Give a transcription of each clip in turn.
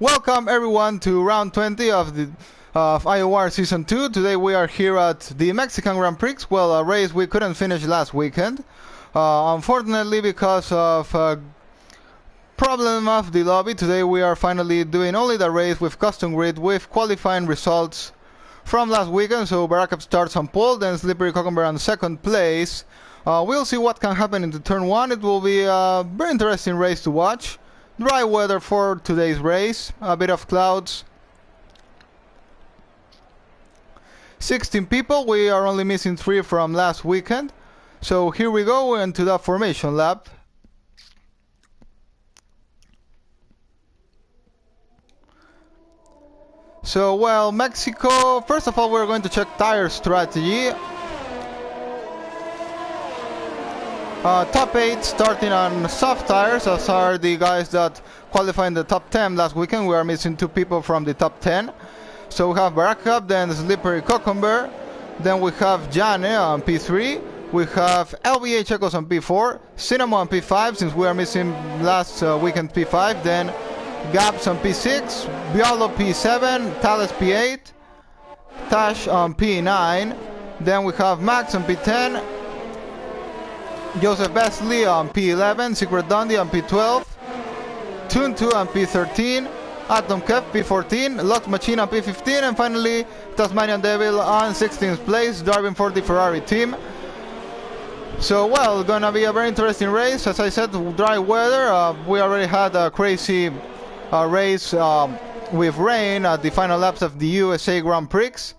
Welcome everyone to round 20 of the IOR Season 2. Today we are here at the Mexican Grand Prix, well, a race we couldn't finish last weekend. Unfortunately, because of problem of the lobby, today we are finally doing only the race with custom grid with qualifying results from last weekend. So Barakup starts on pole, then Slippery Cucumber on second place. We'll see what can happen into turn 1. It will be a very interesting race to watch. Dry weather for today's race, a bit of clouds. 16 people, we are only missing 3 from last weekend. So here we go into the formation lap. So, well, Mexico, first of all we're going to check tire strategy. Top 8 starting on soft tires, as are the guys that qualified in the top 10 last weekend. We are missing 2 people from the top 10. So we have Barakup, then Slippery Cucumber, then we have Jane on P3, we have LBA Checos on P4, Cinnamon on P5 since we are missing last weekend P5, then Gaps on P6, Biolo P7, Thales P8, Tash on P9, then we have Max on P10, Joseph Besley on P11, Secret Dundee on P12, Toon2 on P13, Atom Kev P14, Lux Machine on P15, and finally Tasmanian Devil on 16th place, driving for the Ferrari team. So, well, gonna be a very interesting race. As I said, dry weather. We already had a crazy race with rain at the final laps of the USA Grand Prix.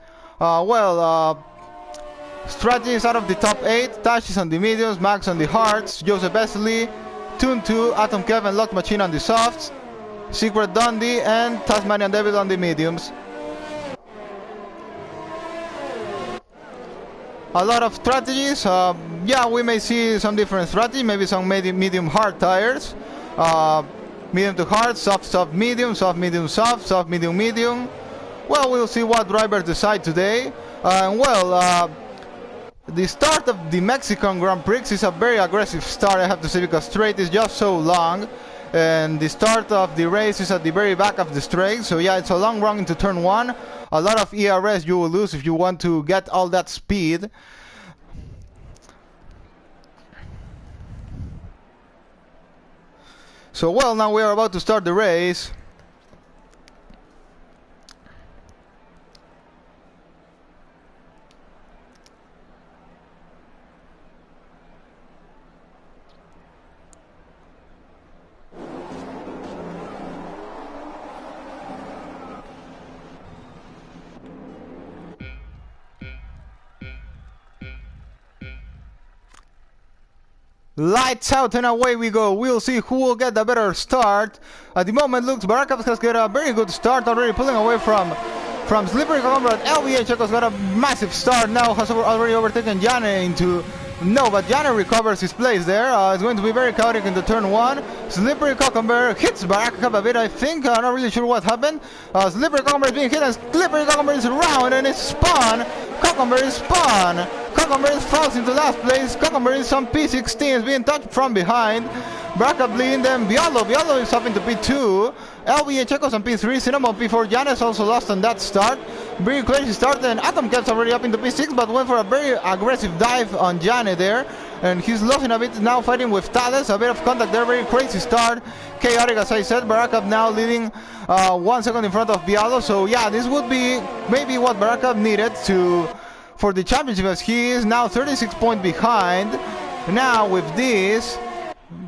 Strategies out of the top 8, Tash is on the mediums, Max on the hards, Joseph Besley, Toon2, Atom Kev and Lock Machine on the softs, Secret Dundee and Tasmanian Devil on the mediums. A lot of strategies. Yeah, we may see some different strategies, maybe some medium hard tires, medium to hard, soft medium, soft medium soft, soft medium medium. Well, we'll see what drivers decide today. The start of the Mexican Grand Prix is a very aggressive start, I have to say, because straight is just so long, and the start of the race is at the very back of the straight. So yeah, it's a long run into turn 1. A lot of ERS you will lose if you want to get all that speed. So well, now we are about to start the race. Lights out and away we go. We'll see who will get the better start. At the moment, looks Barakup has got a very good start already, pulling away from Slippery Cucumber. LBA Checos got a massive start now, has already overtaken Jane into... No, but Jane recovers his place there. It's going to be very chaotic into turn 1. Slippery Cucumber hits Barakup a bit, I think. I'm not really sure what happened. Slippery Cucumber is being hit and Slippery Cucumber is around and it's spun. Cucumber is spun. Cucumber falls into last place. Cucumber is on P16, is being touched from behind. Barakup leading them. Biolo is up into P2. LBA Checos on P3. Cinnamon P4. Janes also lost on that start. Very crazy start. And Atom Kev's already up into P6, but went for a very aggressive dive on Jane there. And he's losing a bit now, fighting with Thales. A bit of contact there. Very crazy start. Chaotic, as I said. Barakup now leading 1 second in front of Biolo. So yeah, this would be maybe what Barakup needed for the championship, as he is now 36 points behind. Now with this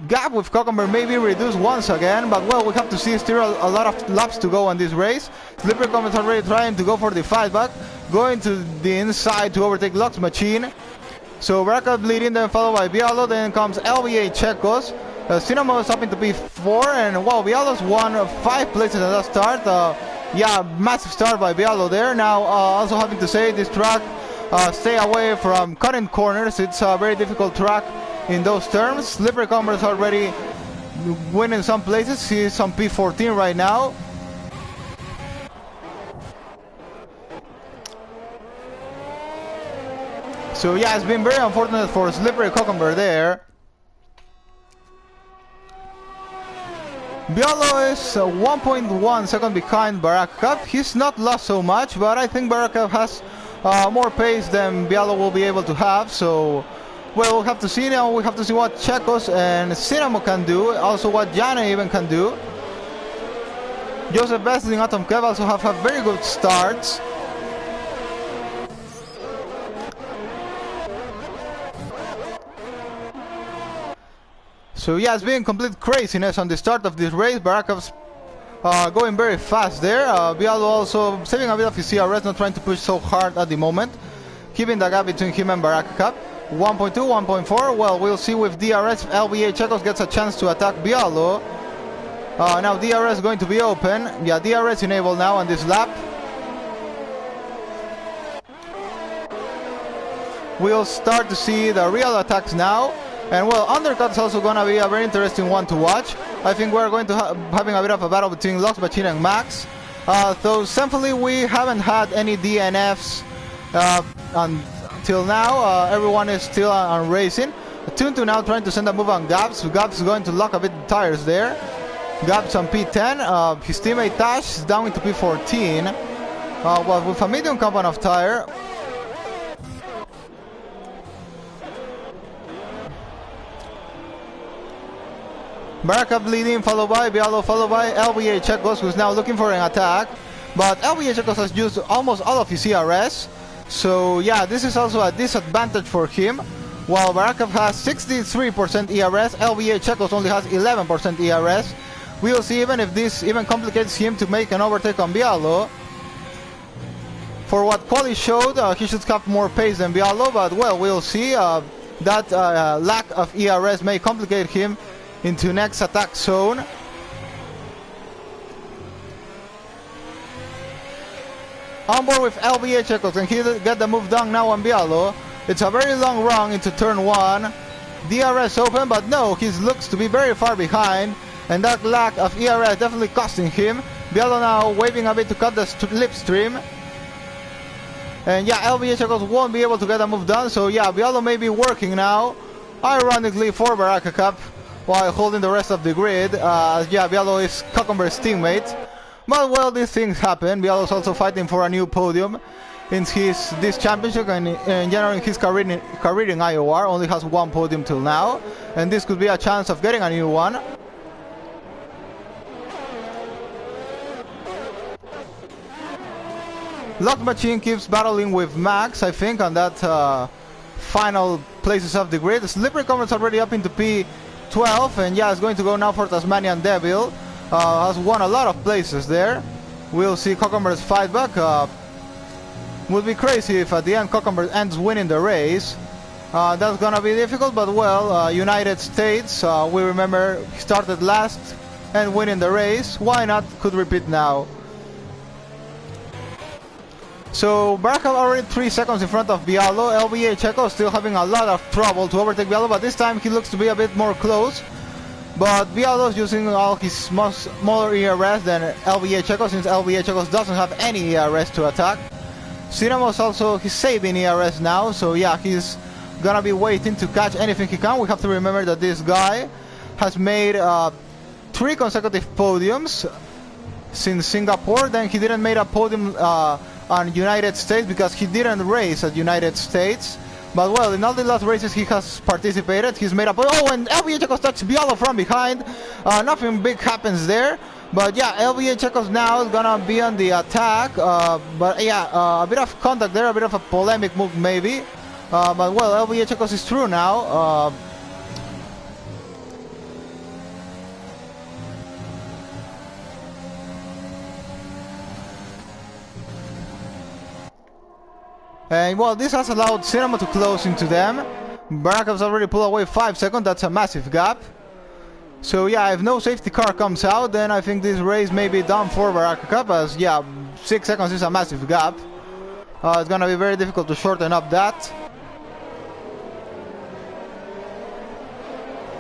gap with Cucumber may be reduced once again, but well, we have to see. Still a lot of laps to go on this race. Slippery Cucumber is already trying to go for the fight back, going to the inside to overtake Lux Machine. So Barakup leading, then followed by Biolo, then comes LBA Checos. Cinnamon is up into P4, and wow, Bialo's won 5 places at that start. Yeah, massive start by Biolo there. Now also having to say, this track, stay away from cutting corners. It's a very difficult track in those terms. Slippery Cucumber is already winning some places. He's on P14 right now. So yeah, it's been very unfortunate for Slippery Cucumber there. Bialo is 1.1 second behind Barakov. He's not lost so much, but I think Barakov has more pace than Bialo will be able to have. So, well, we'll have to see now. We have to see what Chekos and Cinamo can do. Also, what Jana even can do. Joseph Vesling and Atom Kev also have very good starts. So yeah, it's been complete craziness on the start of this race. Barakov's going very fast there. Bialo also saving a bit of his CRS, not trying to push so hard at the moment. Keeping the gap between him and Barakov. 1.2, 1.4. Well, we'll see with DRS. LBA Chekos gets a chance to attack Bialo. Now DRS going to be open. Yeah, DRS enabled now on this lap. We'll start to see the real attacks now. And well, undercut is also going to be a very interesting one to watch. I think we're going to having a bit of a battle between Lox Machine and Max. Though thankfully we haven't had any DNFs until now. Everyone is still on racing. Tuntu now trying to send a move on Gabs. Gabs is going to lock a bit the tires there. Gabs on P10. His teammate Tash is down into P14. Well, with a medium compound of tire. Barakov leading, followed by Bialo, followed by LBA Chekos, who's now looking for an attack. But LBA Chekos has used almost all of his ERS. So yeah, this is also a disadvantage for him. While Barakov has 63% ERS, LBA Chekos only has 11% ERS. We'll see even if this even complicates him to make an overtake on Bialo. For what Quali showed, he should have more pace than Bialo, but well, we'll see. That lack of ERS may complicate him into next attack zone. On board with LBA Chekos, and he get the move done now on Bialo. It's a very long run into turn 1. DRS open, but no, he looks to be very far behind, and that lack of ERS definitely costing him. Bialo now waving a bit to cut the slipstream. And yeah, LBA Chekos won't be able to get a move done, so yeah, Bialo may be working now, ironically for Barakov, while holding the rest of the grid. Yeah, Bialo is Cucumber's teammate. But well, these things happen. Bialo is also fighting for a new podium in this championship, and in general in his career in IOR. Only has one podium till now, and this could be a chance of getting a new one. Lock Machine keeps battling with Max, I think, on that final places of the grid. Slippery Comet's already up into P12, and yeah, it's going to go now for Tasmanian Devil. Has won a lot of places there. We'll see Cucumber's fight back. Would be crazy if at the end Cucumber ends winning the race. That's gonna be difficult, but well, United States, we remember he started last and winning the race. Why not? Could repeat now. So Barakov already 3 seconds in front of Bialo. LBA Checo still having a lot of trouble to overtake Bialo, but this time he looks to be a bit more close. But Bialo is using all his smaller ERS than LBA Checo, since LBA Checo doesn't have any ERS to attack. Cinemo's also he's saving ERS now, so yeah, he's gonna be waiting to catch anything he can. We have to remember that this guy has made 3 consecutive podiums since Singapore. Then he didn't make a podium on United States because he didn't race at United States. But well, in all the last races he has participated, he's made a podium. Oh, and LBA Checos touches Bialo from behind. Nothing big happens there. But yeah, LBA Checos now is gonna be on the attack. But yeah, a bit of contact there, a bit of a polemic move maybe. But well, LBA Checos is through now. And well, this has allowed Cinema to close into them. Barakov's already pulled away 5 seconds, that's a massive gap. So yeah, if no safety car comes out, then I think this race may be done for Barakov, as yeah, 6 seconds is a massive gap. It's gonna be very difficult to shorten up that.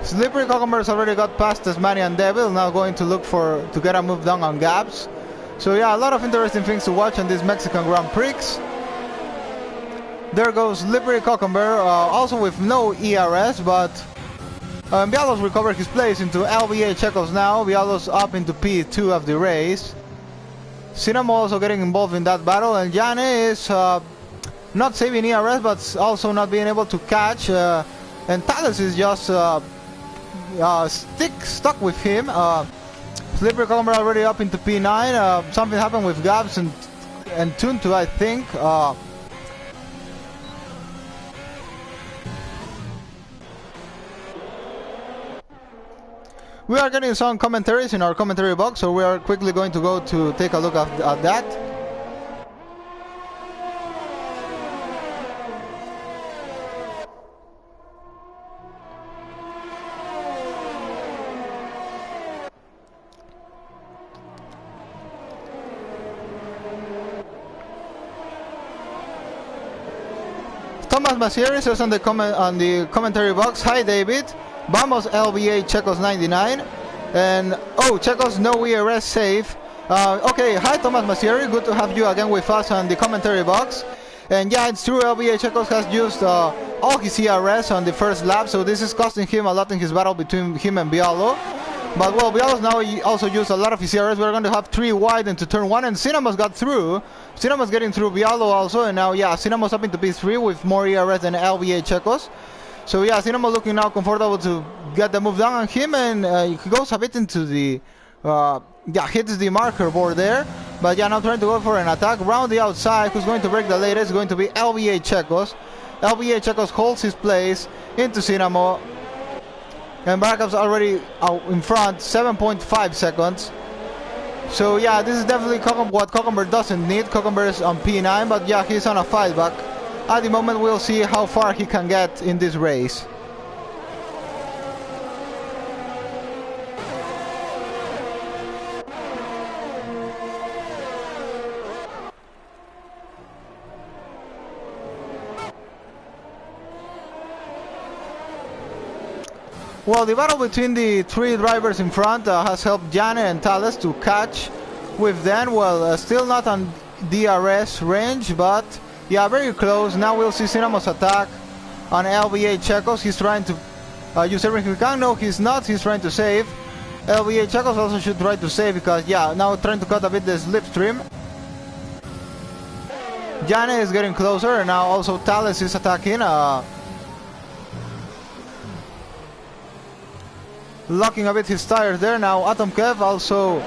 Slippery Cucumber's already got past Tasmanian Devil, now going to look to get a move down on gaps. So yeah, a lot of interesting things to watch on this Mexican Grand Prix. There goes Slippery Cucumber, also with no ERS, but Bialos recovered his place into LVA Checos now. Bialos up into P2 of the race. Cinnamo also getting involved in that battle, and Jane is not saving ERS, but also not being able to catch. And Thales is just stuck with him. Slippery Cucumber already up into P9. Something happened with Gabs and Tuntu, I think. We are getting some commentaries in our commentary box, so we are quickly going to go to take a look at that. Thomas Masieri says on the commentary box, "Hi David, vamos LVA Checos 99, and oh Checos no ERS save." Okay, hi Thomas Masieri, good to have you again with us on the commentary box. And yeah, it's true, LVA Checos has used all his ERS on the first lap, so this is costing him a lot in his battle between him and Bialo. But well, Bialo's now also used a lot of his ERS. We're going to have 3 wide into turn 1, and Cinnamos got through. Cinnamos getting through Bialo also, and now yeah, Cinnamos up into P3 with more ERS than LVA Checos. So yeah, Cinnamo looking now comfortable to get the move down on him, and he goes a bit into the hits the marker board there. But yeah, now trying to go for an attack round the outside. Who's going to break the latest? Going to be LVA Checos. LVA Checos holds his place into Cinnamo. And Barakap's already out in front, 7.5 seconds. So yeah, this is definitely what Cucumber doesn't need. Cucumber is on P9, but yeah, he's on a fight back. At the moment, we'll see how far he can get in this race. Well, the battle between the 3 drivers in front has helped Jane and Thales to catch with them. Well, still not on DRS range, but yeah, very close. Now we'll see Cinnamos attack on LVA Checos. He's trying to use everything he can. No, he's not. He's trying to save. LVA Checos also should try to save because, yeah, now trying to cut a bit the slipstream. Jane is getting closer, and now also Thales is attacking. Locking a bit his tires there. Now Atom Kev also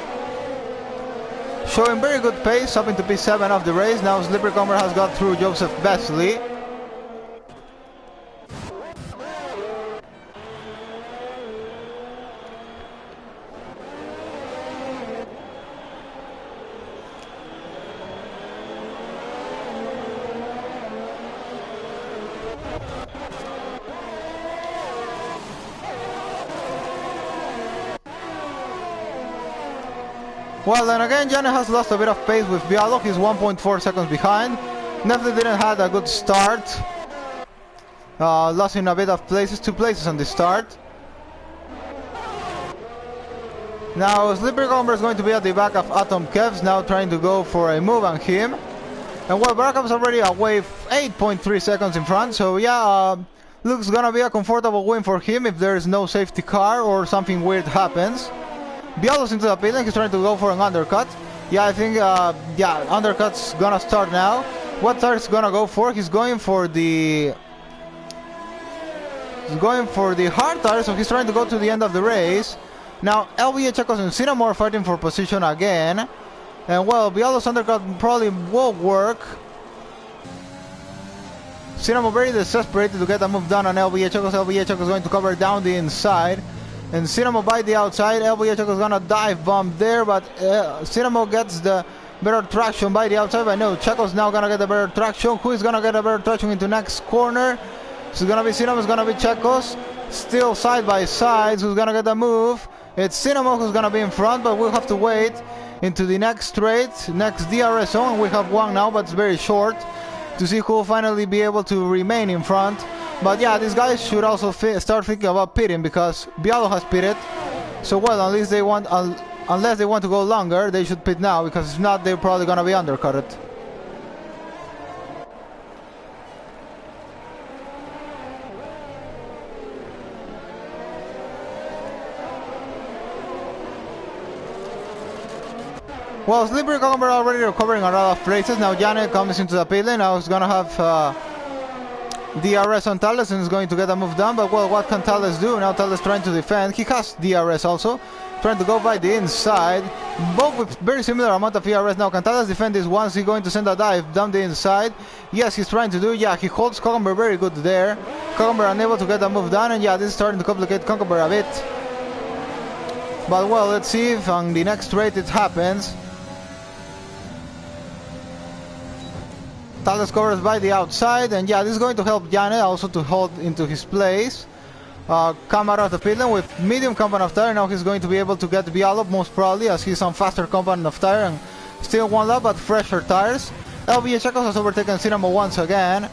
showing very good pace up into P7 of the race. Now Slippery Comer has got through Joseph Besley. Well, then again, Jane has lost a bit of pace with Bialo. He's 1.4 seconds behind. Definitely didn't have a good start. Lost in a bit of places, 2 places on the start. Now, Slippery Comber is going to be at the back of Atom Kevs, now trying to go for a move on him. And well, Barakap's already away 8.3 seconds in front, so yeah, looks gonna be a comfortable win for him if there is no safety car or something weird happens. Bialo's into the pit and he's trying to go for an undercut. Yeah, I think, undercut's gonna start now. What tire is gonna go for? He's going for the hard tire, so he's trying to go to the end of the race. Now, LVA Checos and Cinnamore fighting for position again. And well, Bialo's undercut probably will work. Cinnamore very desperate to get a move done on LVA Checos. LVA Checos going to cover down the inside. And Cinnamo by the outside. LVA Checos is gonna dive bomb there, but Cinnamo gets the better traction by the outside. But no, Checos now gonna get a better traction. Who is gonna get a better traction into next corner? It's gonna be Cinnamo, it's gonna be Checos. Still side by side. Who's gonna get the move? It's Cinnamo who's gonna be in front, but we'll have to wait into the next straight, next DRS zone. We have one now, but it's very short, to see who will finally be able to remain in front. But yeah, these guys should also start thinking about pitting, because Bialo has pitted. So well, unless they want to go longer, they should pit now, because if not, they're probably gonna be undercutted. Well, Slippery Cucumber already recovering a lot of places. Now Janet comes into the pit lane. Now he's gonna have DRS on Thales and is going to get a move done. But well, what can Thales do? Now Thales trying to defend. He has DRS also. Trying to go by the inside. Both with very similar amount of ERS. Now can Thales defend this once? He's going to send a dive down the inside. Yes, he's trying to do. Yeah, he holds Cucumber very good there. Cucumber unable to get a move done. And yeah, this is starting to complicate Cucumber a bit. But well, let's see if on the next straight it happens. Thales covers by the outside, and yeah, this is going to help Janet also to hold into his place. Come out of the pit lane with medium compound of tire. Now he's going to be able to get the Bialop most probably, as he's on faster compound of tire and still one lap but fresher tires. LBA Checos has overtaken Cinamo once again.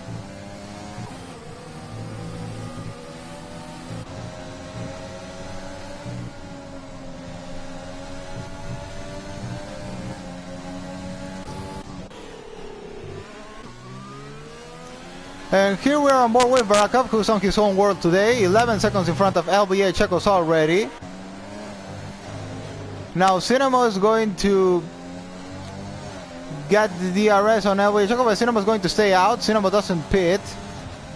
And here we are on board with Barakov, who's on his own world today. 11 seconds in front of LBA Checos already. Now Cinamo is going to get the DRS on LBA Checos, but Cinamo is going to stay out. Cinamo doesn't pit.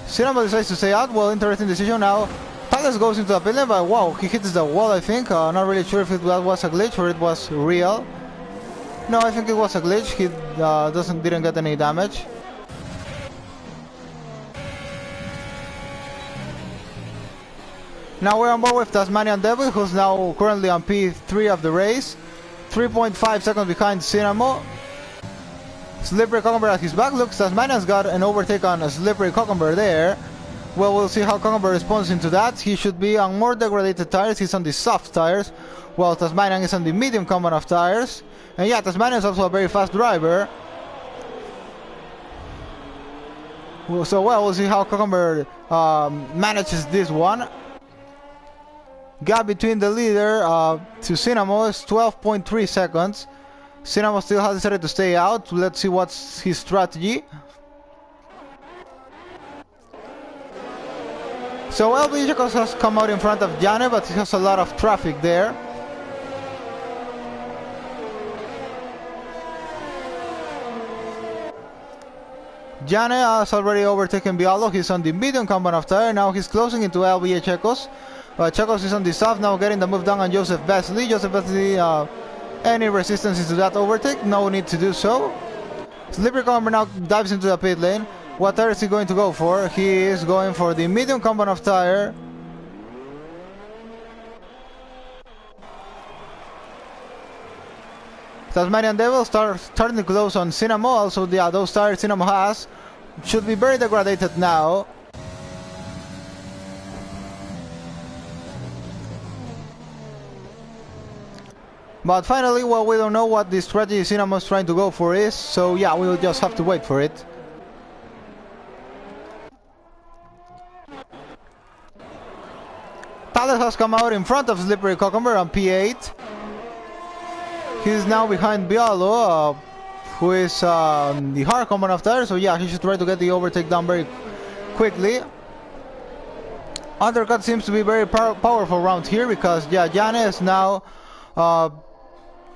Cinamo decides to stay out. Well, interesting decision. Now Thales goes into the pit lane, but wow, he hits the wall, I think. Not really sure if that was a glitch or it was real. No, I think it was a glitch. He didn't get any damage. Now we're on board with Tasmanian Devil, who's now currently on P3 of the race. 3.5 seconds behind Cinamo. Slippery Cucumber at his back. Looks, Tasmanian's got an overtake on a Slippery Cucumber there. Well, we'll see how Cucumber responds into that. He should be on more degraded tires. He's on the soft tires, while Tasmanian is on the medium compound of tires. And yeah, Tasmanian is also a very fast driver. So well, we'll see how Cucumber manages this one. Gap between the leader to Cinamo is 12.3 seconds. Cinamo still has decided to stay out. Let's see what's his strategy. So LB Checos has come out in front of Jane, but he has a lot of traffic there. Jane has already overtaken Bialo. He's on the medium compound of tire. Now he's closing into LBA Checos. Checos is on the soft, now getting the move down on Joseph Besley. Joseph Besley, any resistance into that overtake? No need to do so. Slippery Cucumber now dives into the pit lane. What tire is he going to go for? He is going for the medium compound of tire. Tasmanian Devil starting to close on Cinamo. Also, yeah, those tires Cinamo has should be very degraded now. But finally, well, we don't know what the strategy Cinamo is trying to go for is, so yeah, we'll just have to wait for it. Thales has come out in front of Slippery Cucumber on P8. He's now behind Bialo, who is the hard compound of tire, so yeah, he should try to get the overtake down very quickly. Undercut seems to be very powerful around here because yeah, Jane is now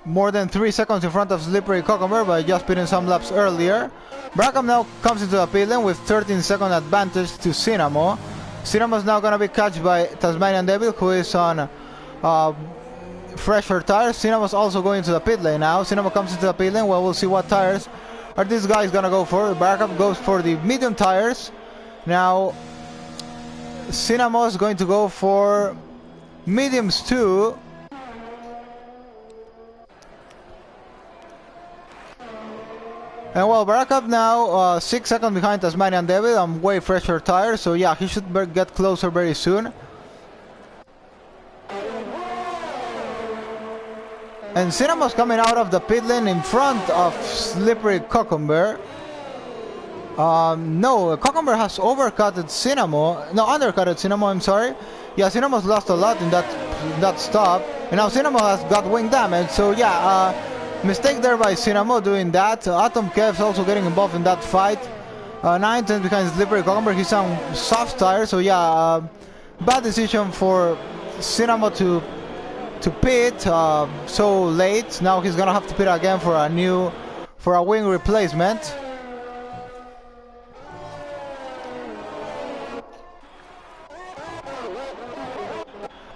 more than 3 seconds in front of Slippery Cucumber by just pitting some laps earlier. Brackham now comes into the pit lane with 13-second advantage to Cinamo. Cinamo is now going to be catched by Tasmanian Devil, who is on fresher tires. Cinamo is also going to the pit lane now. Cinamo comes into the pit lane. Well, we'll see what tires are these guys going to go for. Brackham goes for the medium tires. Now, Cinamo is going to go for mediums too. And well, Barakab now 6 seconds behind Tasmanian Devil on way fresher tires, so yeah, he should get closer very soon. And Cinemo's coming out of the pit lane in front of Slippery Cucumber. No, Cucumber has undercutted Cinamo, I'm sorry. Yeah, Cinemo's lost a lot in that stop, and now Cinemo has got wing damage, so yeah, mistake there by Cinamo doing that. Atom Kev's also getting involved in that fight. 9 tenths behind Slippery Cucumber. He's on soft tire, so yeah, bad decision for Cinamo to to pit so late. Now he's gonna have to pit again for a wing replacement.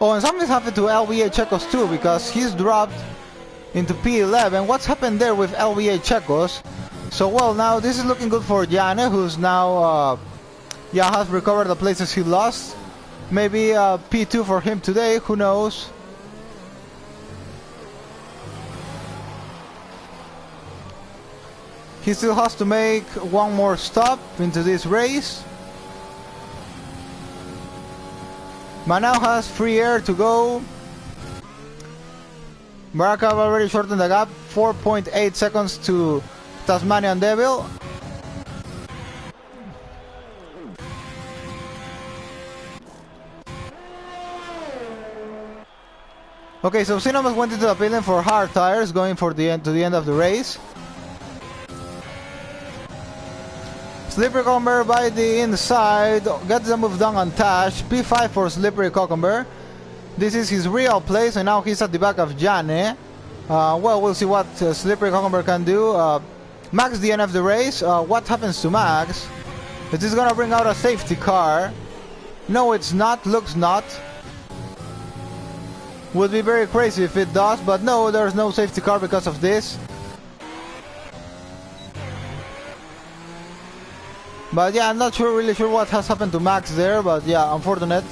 Oh, and something's happened to LVA Checos too, because he's dropped into P11. What's happened there with LVA Checos? So, well, now this is looking good for Jane, who's now has recovered the places he lost. Maybe P2 for him today, who knows? He still has to make one more stop into this race. But now has free air to go. Barakov already shortened the gap, 4.8 seconds to Tasmanian Devil. Okay, so Cinemas went into the pit lane for hard tires, going for the end of the race. Slippery Cucumber by the inside, gets the move done on Tash. P5 for Slippery Cucumber. This is his real place, and now he's at the back of Jane. Well, we'll see what Slippery Cucumber can do. Max DNF the race. What happens to Max? Is this gonna bring out a safety car? No, it's not. Looks not. Would be very crazy if it does, but no, there's no safety car because of this. But yeah, I'm not really sure what has happened to Max there, but yeah, unfortunate.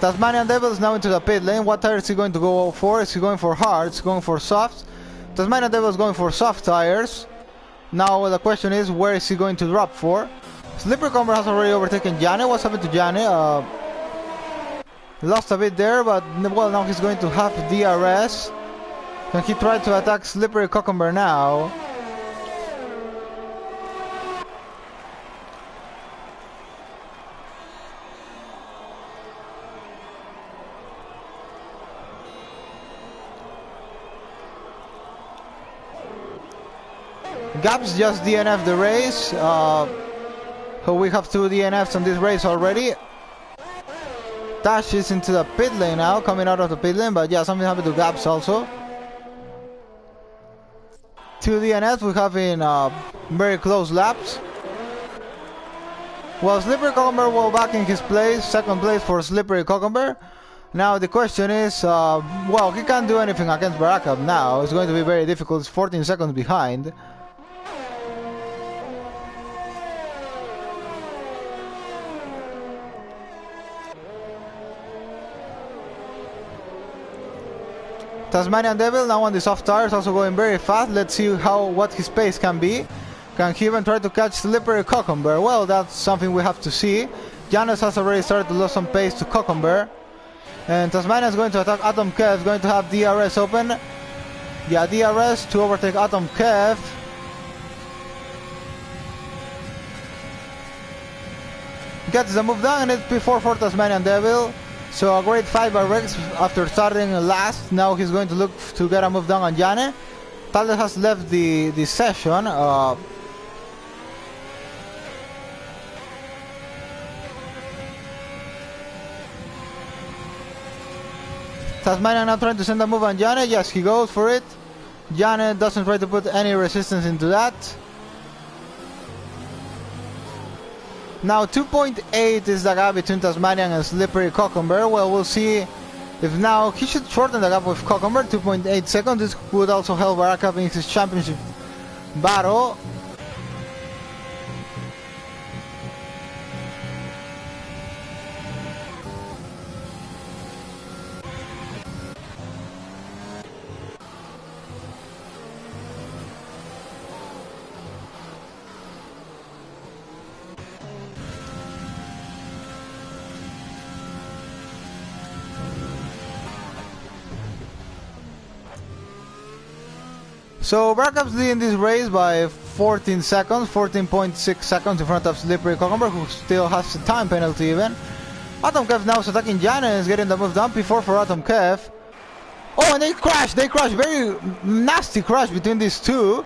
Tasmanian Devil is now into the pit lane. What tire is he going to go for? Is he going for hard? Is he going for soft? Tasmanian Devil is going for soft tires. Now the question is, where is he going to drop for? Slippery Cucumber has already overtaken Jane. What's happened to Jane? Lost a bit there, but well, now he's going to have DRS. Can he try to attack Slippery Cucumber now? Gaps just DNF the race. So we have 2 DNFs on this race already. Tash is into the pit lane now, coming out of the pit lane, but yeah, something happened to Gaps also. 2 DNFs we have in very close laps. Well, Slippery Cucumber will back in his place, second place for Slippery Cucumber. Now the question is, well, he can't do anything against Barakov now. It's going to be very difficult. It's 14 seconds behind. Tasmanian Devil now on the soft tires, also going very fast. Let's see what his pace can be. Can he even try to catch Slippery Cucumber? Well, that's something we have to see. Janus has already started to lose some pace to Cucumber. And Tasmania is going to attack Atom Kev, going to have DRS open. Yeah, DRS to overtake Atom Kev. Gets the move done, and it's P4 for Tasmanian Devil. So a great fight by Rex after starting last. Now he's going to look to get a move down on Jane. Talde has left the session. Tasmania now trying to send a move on Jane. Yes, he goes for it. Jane doesn't try to put any resistance into that. Now 2.8 is the gap between Tasmanian and Slippery Cucumber. Well, we'll see if now he should shorten the gap with Cucumber, 2.8 seconds. This would also help Barakov in his championship battle. So Barakov's leading this race by 14 seconds, 14.6 seconds in front of Slippery Cucumber, who still has a time penalty even. Atom Kev now is attacking Jane and is getting the move down. P4 for Atom Kev. Oh, and they crash, very nasty crash between these two.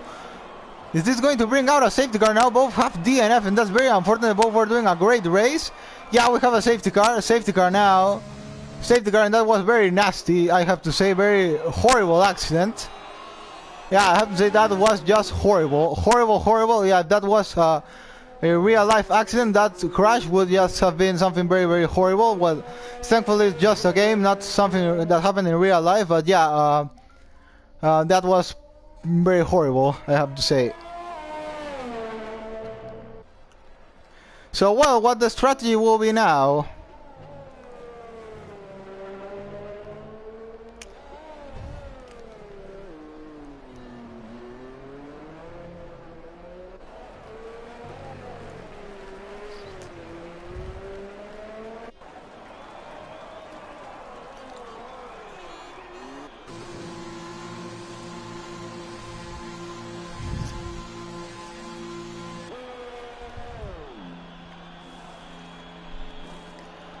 Is this going to bring out a safety car now? Both have DNF, and that's very unfortunate. Both were doing a great race. Yeah, we have a safety car now. Safety car, and that was very nasty, I have to say. Very horrible accident. Yeah, I have to say that was just horrible. Horrible. Yeah, that was a real life accident. That crash would just have been something very, very horrible. Well, thankfully it's just a game, not something that happened in real life. But yeah, that was very horrible, I have to say. So, well, what the strategy will be now?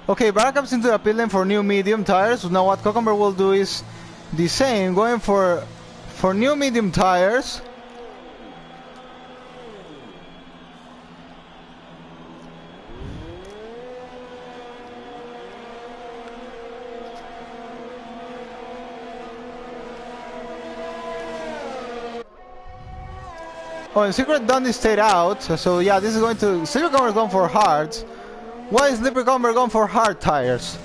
Okay, Barra comes into the pit lane for new medium tires. So now what Cucumber will do is the same, going for new medium tires. Oh, and Secret Dundee stayed out. So yeah, this is going to... Secret Cucumber is going for hards. Why is Slippery Cucumber going for hard tires?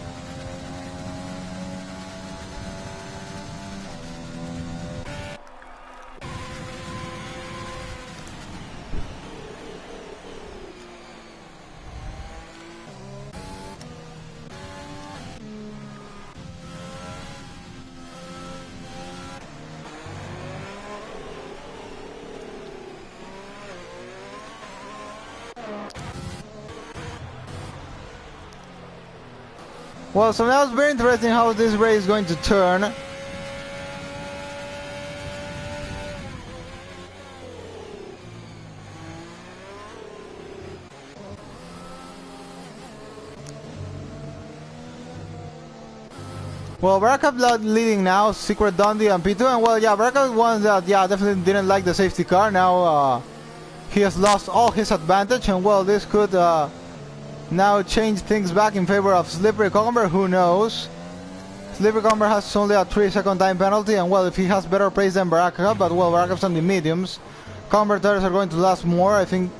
Well, so now it's very interesting how this race is going to turn. Well, Baraka leading now, Secret Dundee and P2, and well, yeah, Baraka one that, yeah, definitely didn't like the safety car. Now he has lost all his advantage, and well, this could now change things back in favor of Slippery Cucumber. Who knows? Slippery Cucumber has only a 3-second time penalty, and well, if he has better pace than Baraka, but well, Baraka's on the mediums. Cucumber tires are going to last more. I think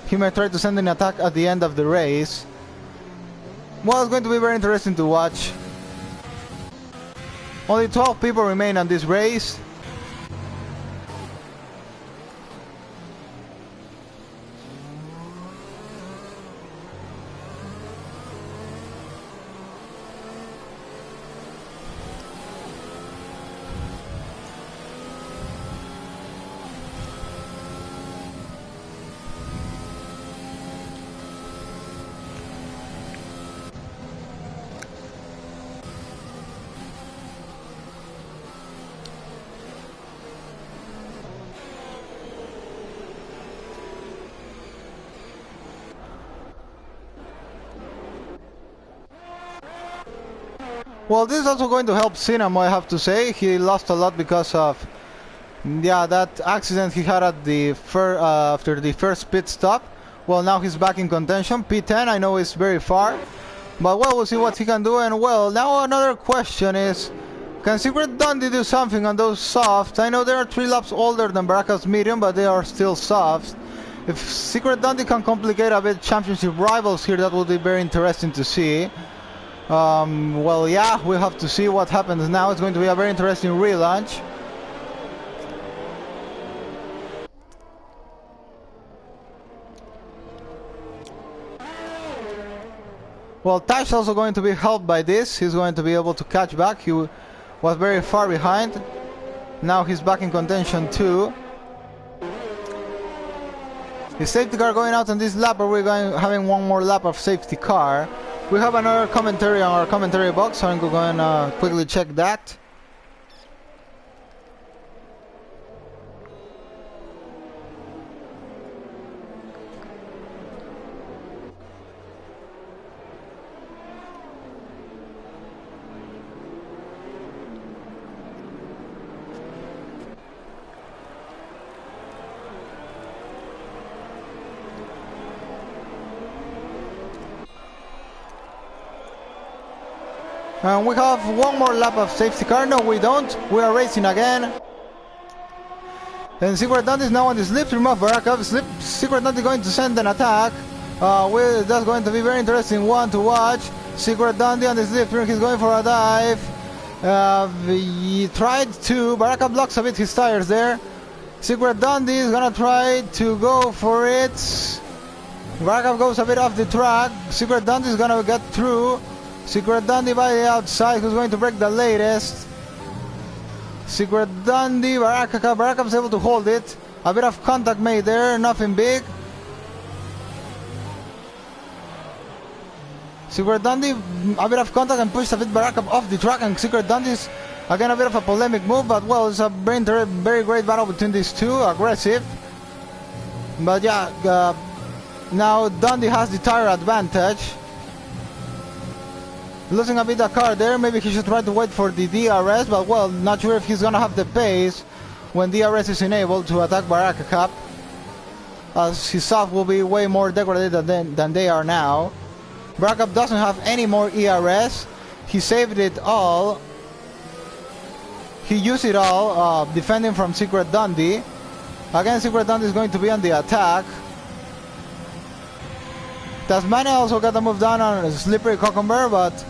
he may try to send an attack at the end of the race. Well, it's going to be very interesting to watch. Only 12 people remain on this race. Well, this is also going to help Cinema, I have to say. He lost a lot because of, yeah, that accident he had at the after the first pit stop. Well, now he's back in contention. P10, I know is very far, but well, we'll see what he can do. And well, now another question is, can Secret Dundee do something on those softs? I know they are 3 laps older than Baraka's medium, but they are still softs. If Secret Dundee can complicate a bit championship rivals here, that would be very interesting to see. Well, yeah, we'll have to see what happens now. It's going to be a very interesting relaunch. Well, Tash also going to be helped by this. He's going to be able to catch back. He was very far behind. Now he's back in contention too. Is safety car going out on this lap, or we're having one more lap of safety car? We have another commentary on our commentary box, so I'm going to quickly check that. And we have one more lap of safety car. No, we don't. We are racing again. And Secret Dundee is now on the slipstream of Barakov. Secret Dundee going to send an attack. That's going to be very interesting one to watch. Secret Dundee on the slipstream. He's going for a dive. He tried to. Barakov blocks a bit his tires there. Secret Dundee is gonna try to go for it. Barakov goes a bit off the track. Secret Dundee is gonna get through. Secret Dundee by the outside, who's going to break the latest. Secret Dundee, Barakov's able to hold it. A bit of contact made there, nothing big. Secret Dundee, a bit of contact and pushed a bit Barakov off the track, and Secret Dundee's again a bit of a polemic move, but well, it's a very great battle between these two, aggressive. But yeah, now Dundee has the tire advantage. Losing a bit of car there, maybe he should try to wait for the DRS, but well, not sure if he's gonna have the pace when DRS is enabled to attack Barakov, as his soft will be way more degraded than they are now. Barakov doesn't have any more ERS, he saved it all. He used it all, defending from Secret Dundee. Again, Secret Dundee is going to be on the attack. Tasmania also got a move down on Slippery Cucumber, but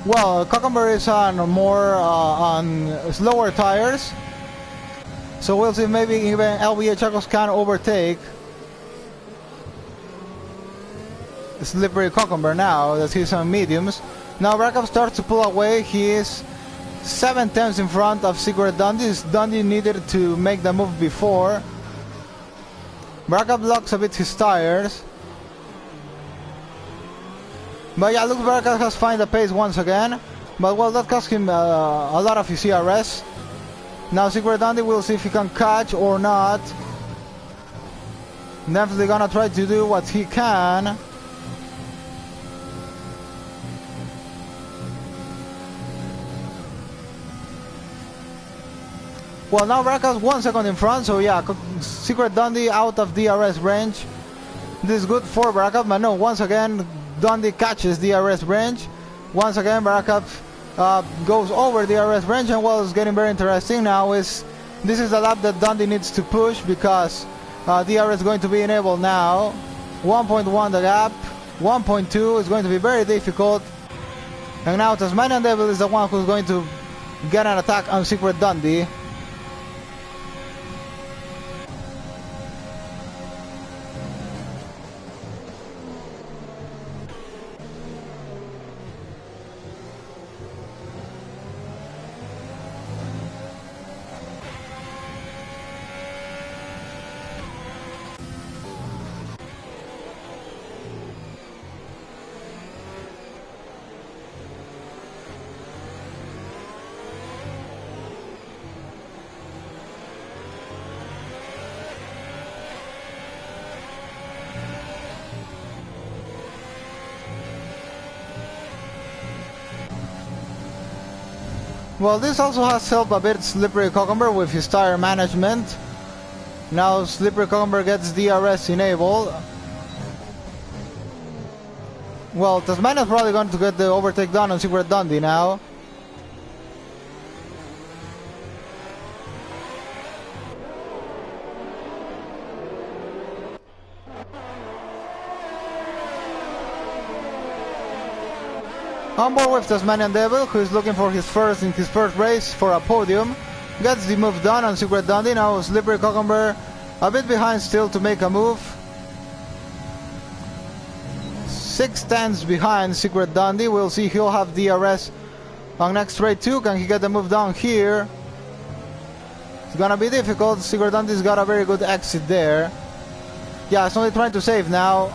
well, Cucumber is on more on slower tires. So we'll see if maybe even LBA Chacos can overtake Slippery Cucumber now that he's on mediums. Now Barakov starts to pull away. He is 7/10 in front of Secret Dundee. Dundee needed to make the move before. Barakov blocks a bit his tires. But yeah, looks Barakov has found the pace once again. But well, that cost him a lot of his CRS. Now Secret Dundee will see if he can catch or not. Definitely gonna try to do what he can. Well, now Barakov's 1 second in front, so yeah, Secret Dundee out of DRS range. This is good for Barakov, but no, once again, Dundee catches DRS range. Once again, Barakov goes over DRS range, and well, it's getting very interesting now. This is the lap that Dundee needs to push because DRS is going to be enabled now. 1.1 the gap, 1.2 is going to be very difficult. And now Tasmanian Devil is the one who's going to get an attack on Secret Dundee. Well, this also has helped a bit Slippery Cucumber with his tire management. Now Slippery Cucumber gets DRS enabled. Well, Tasmania is probably going to get the overtake done on Secret Dundee now. On board with Tasmanian Devil, who is looking for his first race for a podium. Gets the move done on Secret Dundee. Now Slippery Cucumber a bit behind still to make a move. 6/10 behind Secret Dundee. We'll see he'll have DRS on next straight too. Can he get the move down here? It's gonna be difficult. Secret Dundee's got a very good exit there. Yeah, it's only trying to save now.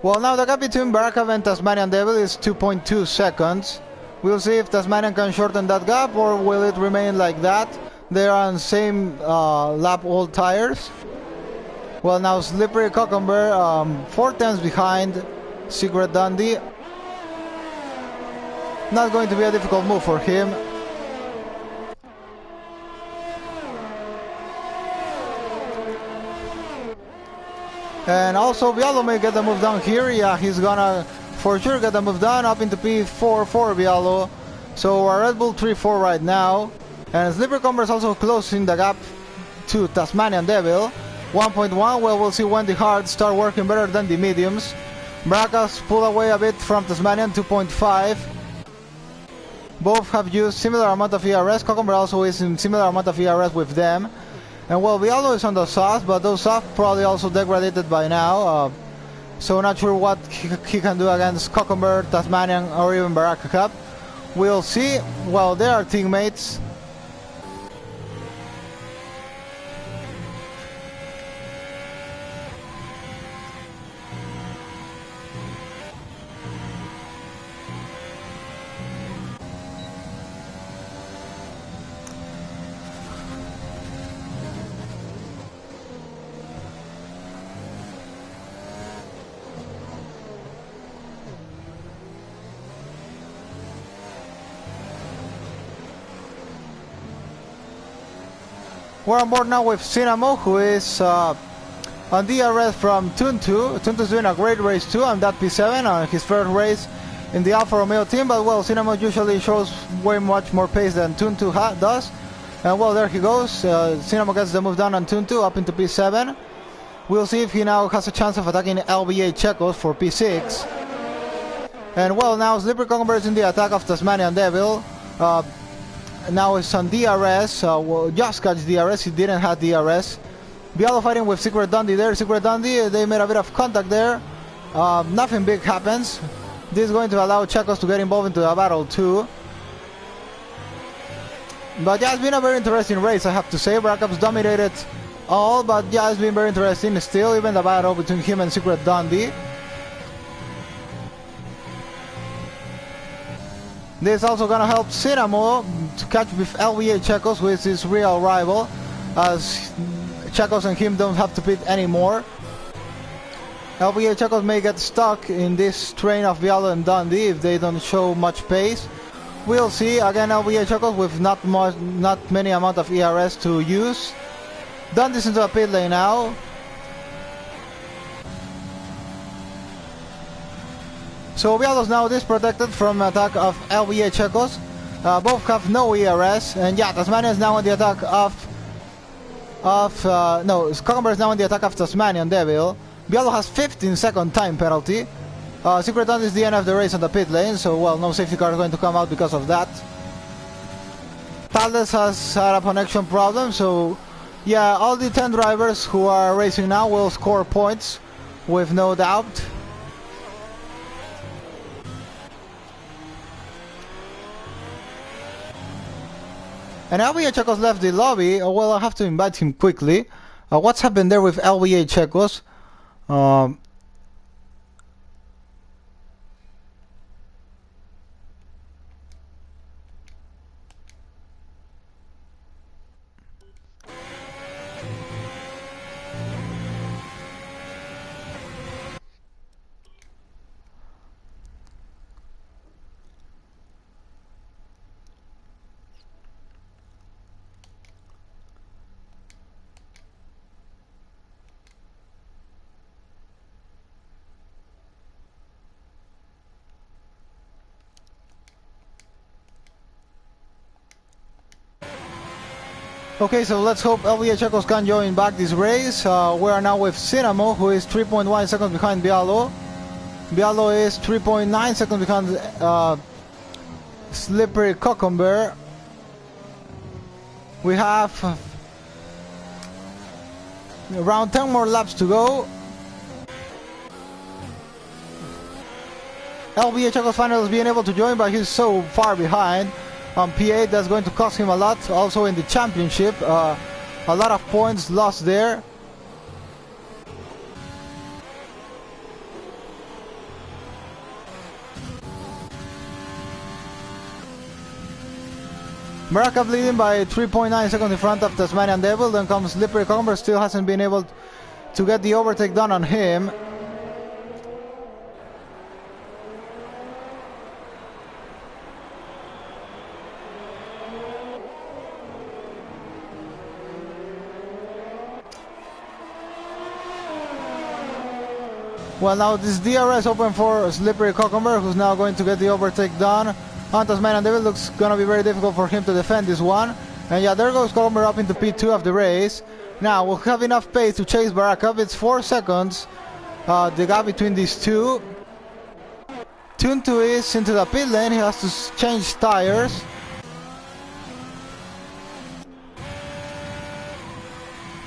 Well, now the gap between Barakov and Tasmanian Devil is 2.2 seconds. We'll see if Tasmanian can shorten that gap or will it remain like that. They are on the same lap old tires. Well, now Slippery Cucumber 4 tenths behind Secret Dundee. Not going to be a difficult move for him. And also Viallo may get the move down here. Yeah, he's gonna for sure get the move down up into P4 for Viallo. So Red Bull 3-4 right now. And Slippery Cucumber is also closing the gap to Tasmanian Devil. 1.1, well, we'll see when the hards start working better than the mediums. Bracas pull away a bit from Tasmanian, 2.5. Both have used similar amount of ERS. Cucumber also is in similar amount of ERS with them. And well, Viallo is on the soft, but those soft probably also degraded by now. So not sure what he can do against Cucumber, Tasmanian, or even Baraka Cup. We'll see. Well, they are teammates. We're on board now with Cinamo, who is on DRS from Tuntu. Tuntu's doing a great race too, and that P7 on his first race in the Alfa Romeo team, but well, Cinamo usually shows way much more pace than Tuntu does. And well, there he goes. Cinamo gets the move down on Tuntu up into P7. We'll see if he now has a chance of attacking LBA Checos for P6. And well, now Slippery Cucumber is in the attack of Tasmanian Devil. Now it's on DRS, well, just catch DRS, he didn't have DRS. Viallo fighting with Secret Dundee there. Secret Dundee, they made a bit of contact there. Nothing big happens. This is going to allow Checos to get involved into the battle too. But yeah, it's been a very interesting race, I have to say. Baracup's dominated all, but yeah, it's been very interesting still, even the battle between him and Secret Dundee. This is also gonna help Cinamo to catch with LVA Checos, who is his real rival, as Checos and him don't have to pit anymore. LVA Checos may get stuck in this train of Viallo and Dundee if they don't show much pace. We'll see. Again, LVA Checos with not many amount of ERS to use. Dundee's into a pit lane now. So Viallo's now disprotected from attack of LVA Checos. Both have no ERS, and yeah, Tasmania is now on the attack Cucumber is now on the attack of Tasmanian Devil. Viallo has 15-second time penalty. Secret Dundee is the end of the race on the pit lane, so well, no safety car is going to come out because of that. Taldes has had a connection problem, so yeah, all the 10 drivers who are racing now will score points with no doubt. And LVA Checos left the lobby. Well, I have to invite him quickly. What's happened there with LVA Checos? Okay, so let's hope LVA Checos can join back this race. We are now with Cinamo, who is 3.1 seconds behind Viallo. Viallo is 3.9 seconds behind Slippery Cucumber. We have around 10 more laps to go. LVA Checos finally being able to join, but he's so far behind. On P8, that's going to cost him a lot. Also in the championship, a lot of points lost there. Baraka leading by 3.9 seconds in front of Tasmanian Devil. Then comes Slippery Cucumber, still hasn't been able to get the overtake done on him. Well, now this DRS open for Slippery Cucumber, who's now going to get the overtake done on Tasmanian Devil. Looks gonna be very difficult for him to defend this one. And yeah, there goes Cucumber up into P2 of the race. Now we'll have enough pace to chase Baraka. It's 4 seconds, the gap between these two. Tuntu is into the pit lane. He has to change tires.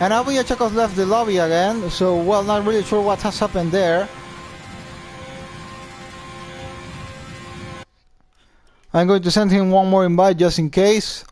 And Abuya Chekos left the lobby again, so well, not really sure what has happened there. I'm going to send him one more invite just in case.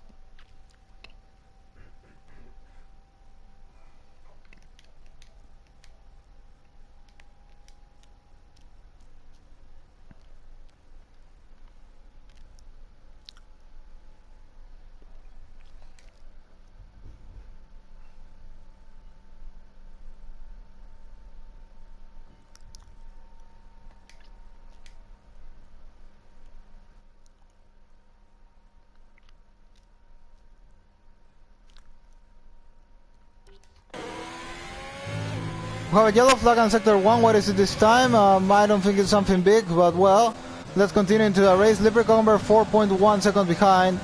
We have a yellow flag on sector 1. What is it this time? I don't think it's something big, but well, let's continue into the race. Slippery Cucumber 4.1 seconds behind.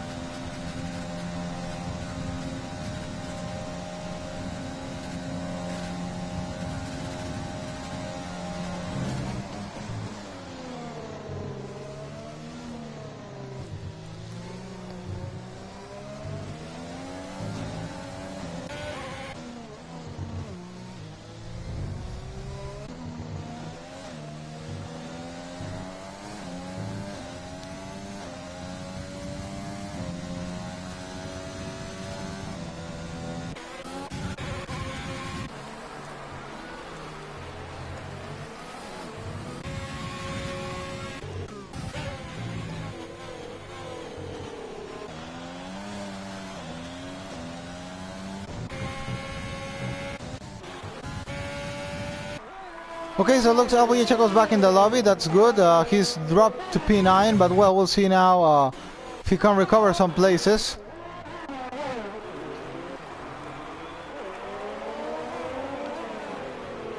Okay, so looks like Checo's back in the lobby. That's good. He's dropped to P9, but well, we'll see now if he can recover some places.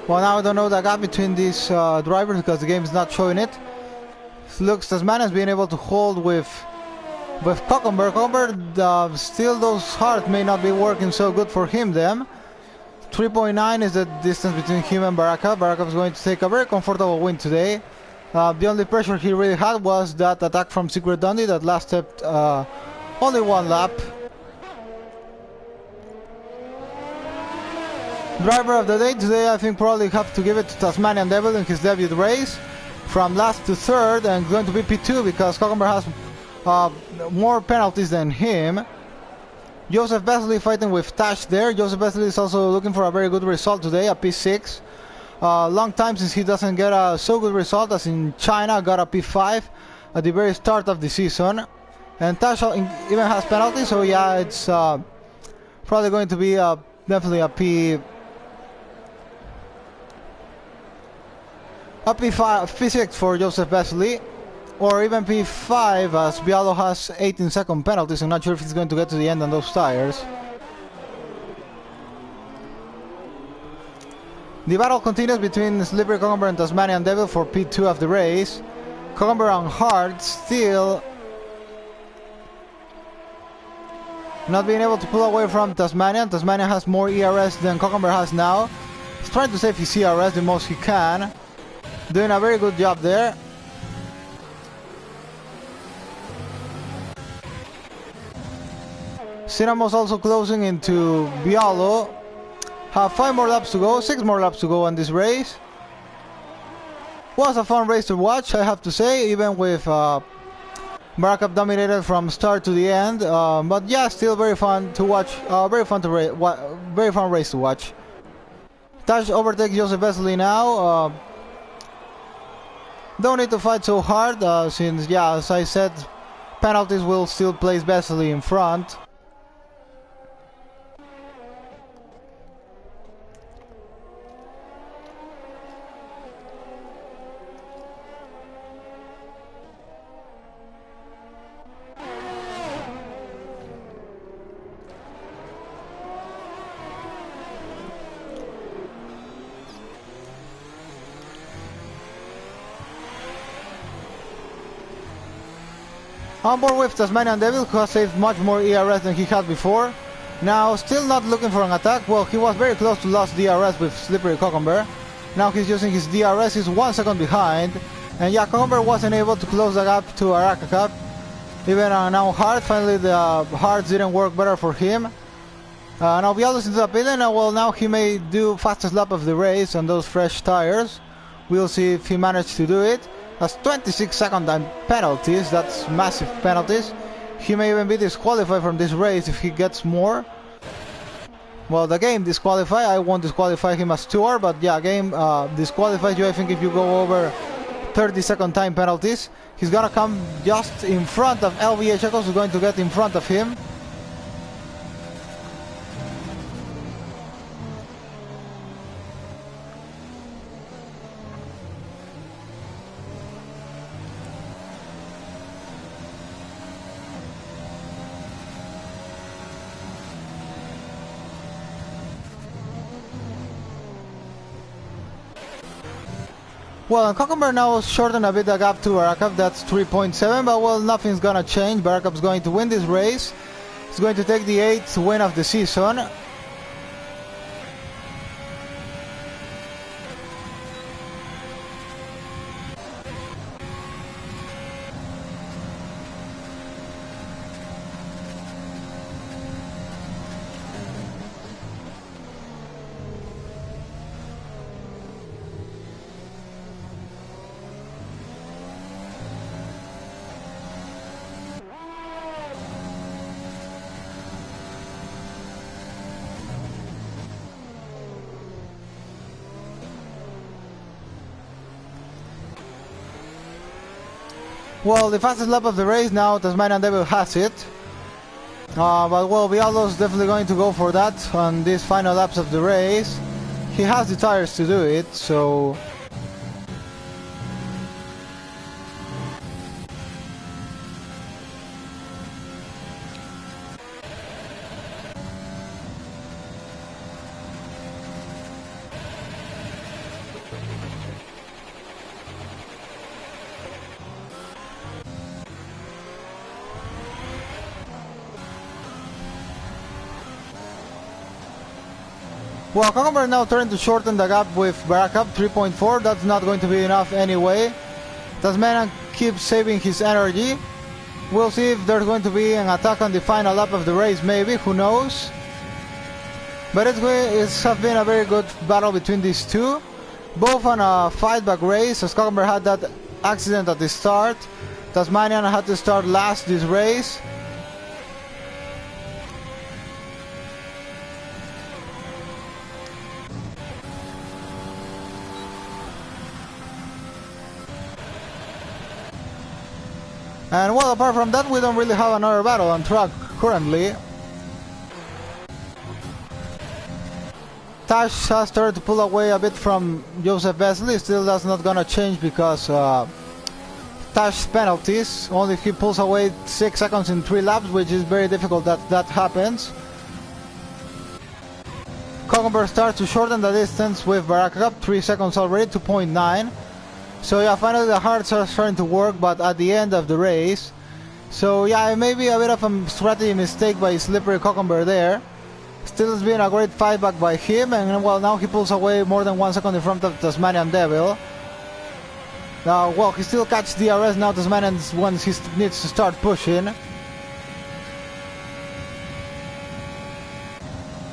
Well, now I don't know the gap between these drivers because the game is not showing it. Looks Tasmania's being able to hold with Cucumber. Cucumber, still those hearts may not be working so good for him then. 3.9 is the distance between him and Baraka. Baraka is going to take a very comfortable win today. The only pressure he really had was that attack from Secret Dundee that lasted only one lap. Driver of the day today, I think probably have to give it to Tasmanian Devil in his debut race. From last to third and going to be P2 because Cucumber has more penalties than him. Joseph Besley fighting with Tash there. Joseph Besley is also looking for a very good result today, a P6. Long time since he doesn't get a so good result as in China, got a P5 at the very start of the season. And Tash even has penalties, so yeah, it's probably going to be definitely a P6 for Joseph Besley. Or even P5 as Bialo has 18-second penalties. I'm not sure if he's going to get to the end on those tires. The battle continues between Slippery Cucumber and Tasmanian Devil for P2 of the race. Cucumber on hard still not being able to pull away from Tasmanian. Tasmanian has more ERS than Cucumber has now. He's trying to save his ERS the most he can. Doing a very good job there. Cinemo's also closing into Bialo. Have 5 more laps to go, 6 more laps to go on this race. Was a fun race to watch, I have to say, even with Baraka dominated from start to the end. But yeah, still very fun to watch. Very fun race to watch. Tash overtakes Joseph Besley now. Don't need to fight so hard since, yeah, as I said penalties will still place Vesely in front. On board with Tasmanian Devil, who has saved much more ERS than he had before. Now, still not looking for an attack. Well, he was very close to lose DRS with Slippery Cucumber. Now he's using his DRS, he's 1 second behind. And yeah, Cucumber wasn't able to close the gap to Araka Cup. Even now Hard, finally the Hards didn't work better for him. Now Vialdo's into the pit lane, and well, now he may do fastest lap of the race on those fresh tires. We'll see if he managed to do it. That's 26 second time penalties, that's massive penalties. He may even be disqualified from this race if he gets more. Well, the game disqualified, I won't disqualify him as tour, but yeah, game disqualifies you, I think, if you go over 30 second time penalties. He's gonna come just in front of LVA Checos, who's going to get in front of him. Well, and Cucumber now shortened a bit the gap to Barakap, that's 3.7, but well, nothing's gonna change. Barakap's going to win this race. He's going to take the 8th win of the season. Well, the fastest lap of the race now, Tasmanian Devil has it. But well, Vialdo's definitely going to go for that on these final laps of the race. He has the tires to do it, so... Well, Cucumber now trying to shorten the gap with Barakap, 3.4. That's not going to be enough anyway. Tasmanian keeps saving his energy. We'll see if there's going to be an attack on the final lap of the race, maybe, who knows. But it's been a very good battle between these two. Both on a fight-back race, as Cucumber had that accident at the start. Tasmanian had to start last this race. And well, apart from that, we don't really have another battle on track currently. Tash has started to pull away a bit from Joseph Vesely. Still, that's not gonna change because Tash's penalties. Only if he pulls away 6 seconds in 3 laps, which is very difficult that happens. Cucumber starts to shorten the distance with Baraka, 3 seconds already, 2.9. So yeah, finally the hearts are starting to work, but at the end of the race. So yeah, it may be a bit of a strategy mistake by Slippery Cucumber there. Still, it's been a great fight back by him, and well, now he pulls away more than 1 second in front of Tasmanian Devil. Now, well, he still catches DRS now. Tasmanian once he needs to start pushing.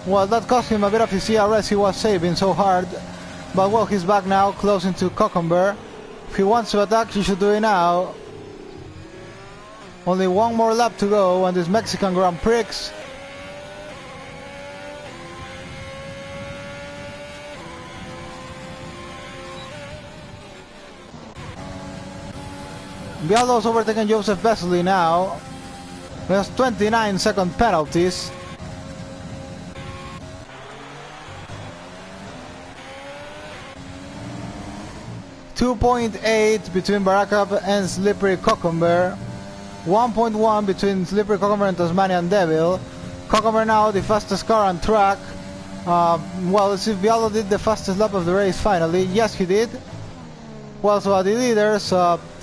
Well, that cost him a bit of his CRS he was saving so hard. But well, he's back now, closing to Cucumber. If he wants to attack, he should do it now. Only 1 more lap to go on this Mexican Grand Prix. Bialo's overtaken Joseph Vesely now. There's 29-second penalties. .8 between Barakup and Slippery Cucumber. 1.1 between Slippery Cucumber and Tasmanian Devil. Cucumber now the fastest car on track. Well, let's see if Bialo did the fastest lap of the race finally. Yes, he did. Well, so the leaders,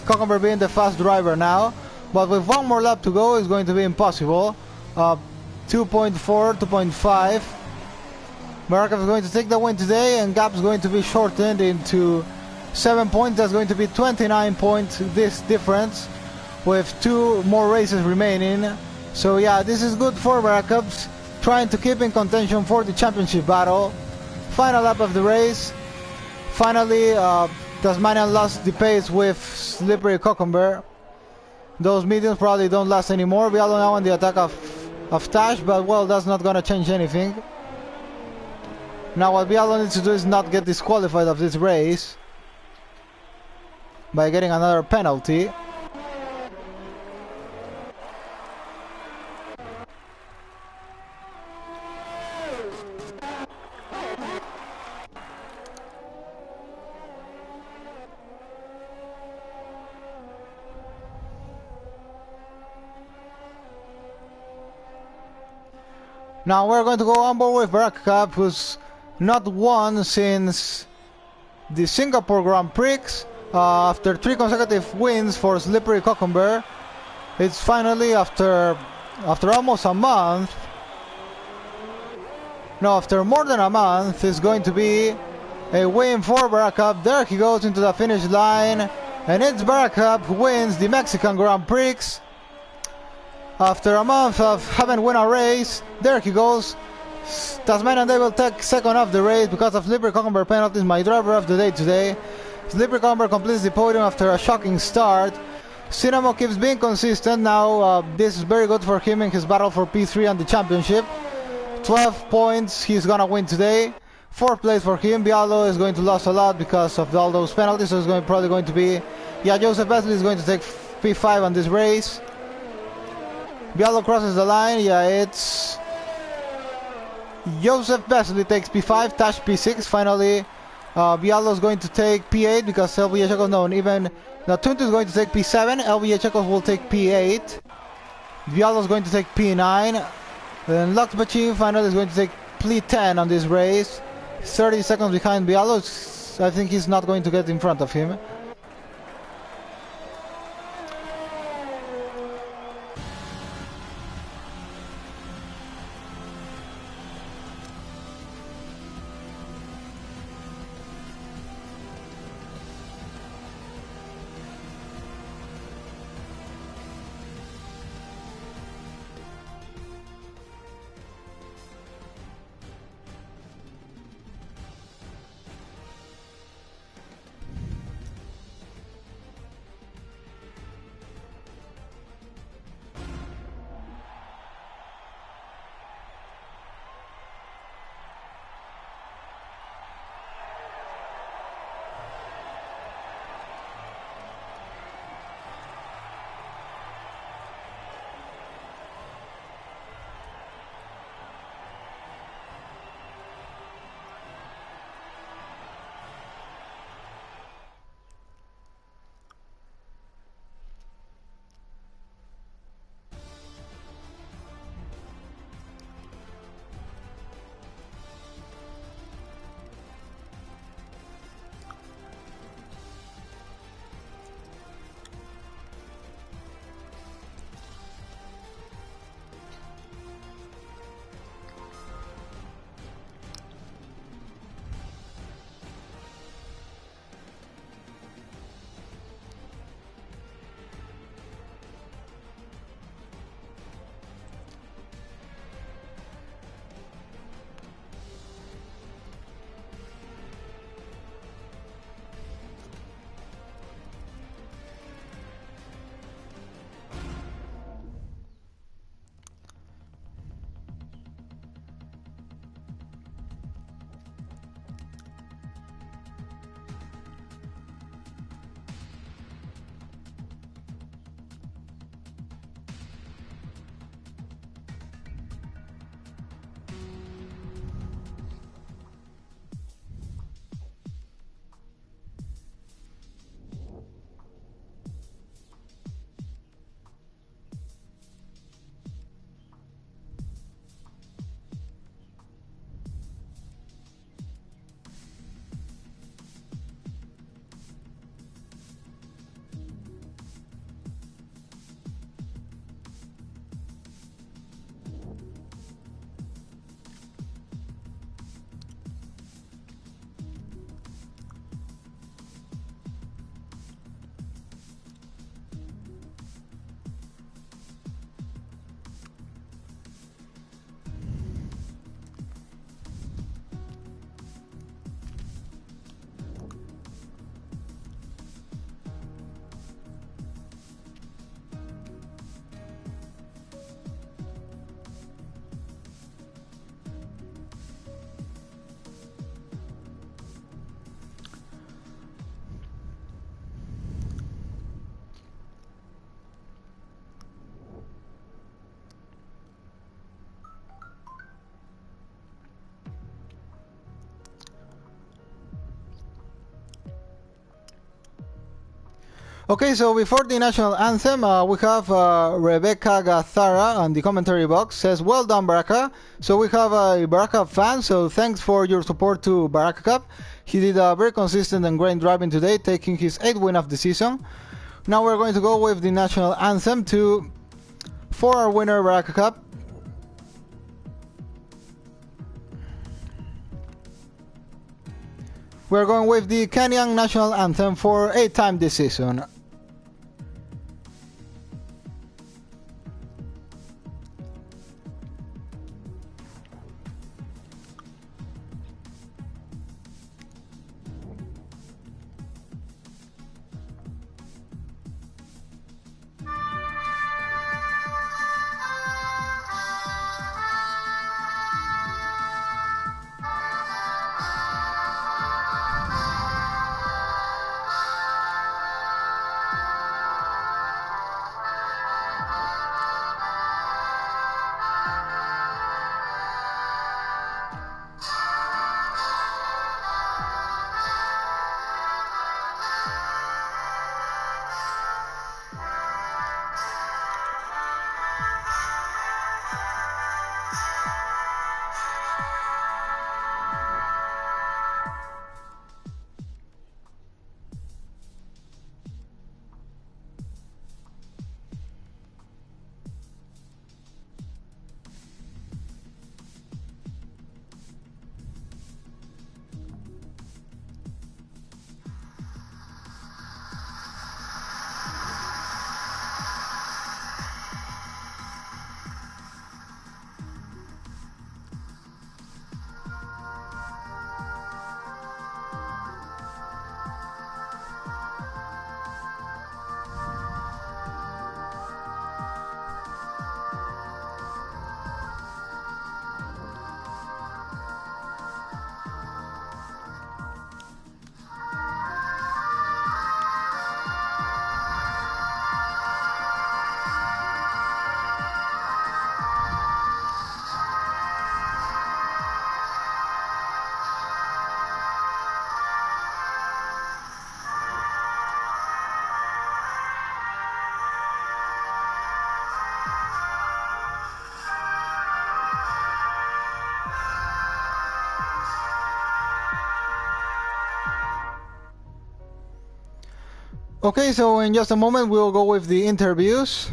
Cucumber being the fast driver now. But with one more lap to go, it's going to be impossible. 2.4, 2.5. Barakup is going to take the win today, and gap is going to be shortened into 7 points. That's going to be 29 points, this difference, with 2 more races remaining. So yeah, this is good for Barakup, trying to keep in contention for the championship battle. Final lap of the race. Finally, Tasmanian lost the pace with Slippery Cucumber. Those mediums probably don't last anymore. Bialo now on the attack of Tash, but well, that's not gonna change anything. Now what Bialo needs to do is not get disqualified of this race by getting another penalty. Now we're going to go on board with Barakup, who's not won since the Singapore Grand Prix. After 3 consecutive wins for Slippery Cucumber, it's finally after almost a month. No, after more than a month, it's going to be a win for Barakup. There he goes into the finish line, and it's Barakup who wins the Mexican Grand Prix. After a month of having won a race, there he goes. Tasmanian Devil take second of the race because of Slippery Cucumber penalties. My driver of the day today. Slippery Cucumber completes the podium after a shocking start. Cinnamo keeps being consistent now. This is very good for him in his battle for P3 and the championship. 12 points he's gonna win today. 4th place for him. Bialo is going to lose a lot because of all those penalties, so it's probably going to be... Yeah, Joseph Vesely is going to take P5 on this race. Bialo crosses the line. Yeah, it's... Joseph Vesely takes P5, Tash P6. Finally, Bialo is going to take P8 because LBA Checos, no, even Tuntu is going to take P7. LBA Checos will take P8. Bialo is going to take P9. Then Lux Bachin finally is going to take P10 on this race. 30 seconds behind Bialo. I think he's not going to get in front of him. Okay, so before the national anthem, we have Rebecca Gathara on the commentary box. Says, well done, Baraka. So we have a Baraka fan, so thanks for your support to Baraka Cup. He did a very consistent and great driving today, taking his 8th win of the season. Now we're going to go with the national anthem for our winner, Baraka Cup. We're going with the Kenyan national anthem for 8th time this season. Okay, so in just a moment we'll go with the interviews.